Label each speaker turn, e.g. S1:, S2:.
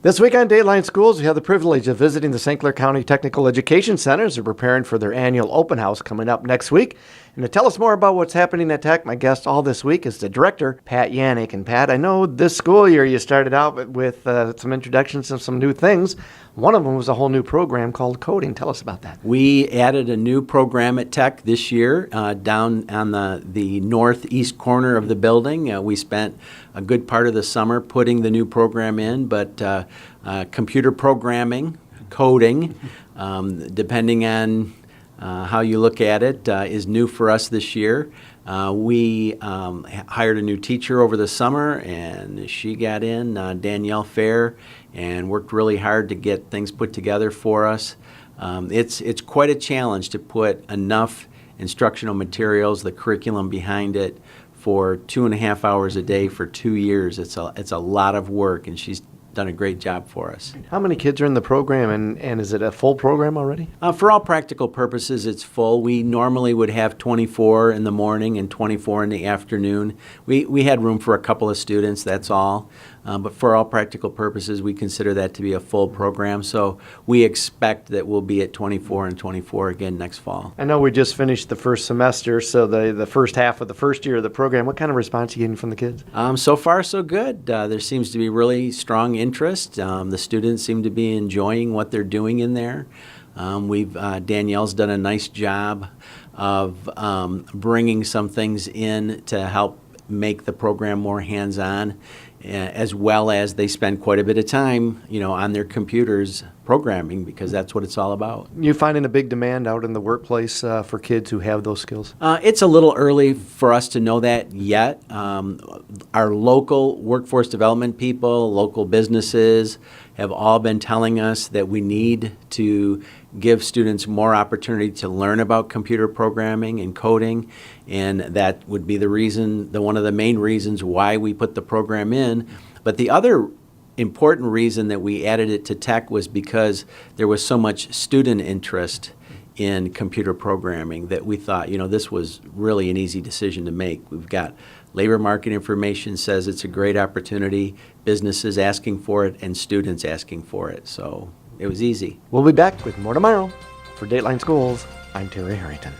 S1: This week on Dateline Schools, we have the privilege of visiting the St. Clair County Technical Education Centers. They're preparing for their annual open house coming up next week. And to tell us more about what's happening at Tech, my guest all this week is the director, Pat Yannick. And Pat, I know this school year you started out with some introductions of some new things. One of them was a whole new program called coding. Tell us about that.
S2: We added a new program at Tech this year down on the northeast corner of the building. We spent a good part of the summer putting the new program in, but computer programming, coding, depending on how you look at it, is new for us this year. We hired a new teacher over the summer, and she got in, Danielle Fair, and worked really hard to get things put together for us. It's quite a challenge to put enough instructional materials, the curriculum behind it, for 2.5 hours a day for 2 years. It's a lot of work, and she's done a great job for us.
S1: How many kids are in the program, and is it a full program already?
S2: For all practical purposes, it's full. We normally would have 24 in the morning and 24 in the afternoon. We had room for a couple of students, that's all. But for all practical purposes, we consider that to be a full program. So we expect that we'll be at 24 and 24 again next fall.
S1: I know we just finished the first semester, so the first half of the first year of the program. What kind of response are you getting from the kids?
S2: So far, so good. There seems to be really strong interest. The students seem to be enjoying what they're doing in there. Danielle's done a nice job of bringing some things in to help make the program more hands-on, as well as they spend quite a bit of time, on their computers programming, because that's what it's all about.
S1: You finding a big demand out in the workplace for kids who have those skills?
S2: It's a little early for us to know that yet. Our local workforce development people, local businesses, have all been telling us that we need to give students more opportunity to learn about computer programming and coding, and that would be one of the main reasons why we put the program in. But the other important reason that we added it to Tech was because there was so much student interest in computer programming that we thought, this was really an easy decision to make. We've got labor market information says it's a great opportunity, businesses asking for it, and students asking for it. So it was easy.
S1: We'll be back with more tomorrow. For Dateline Schools, I'm Terry Harrington.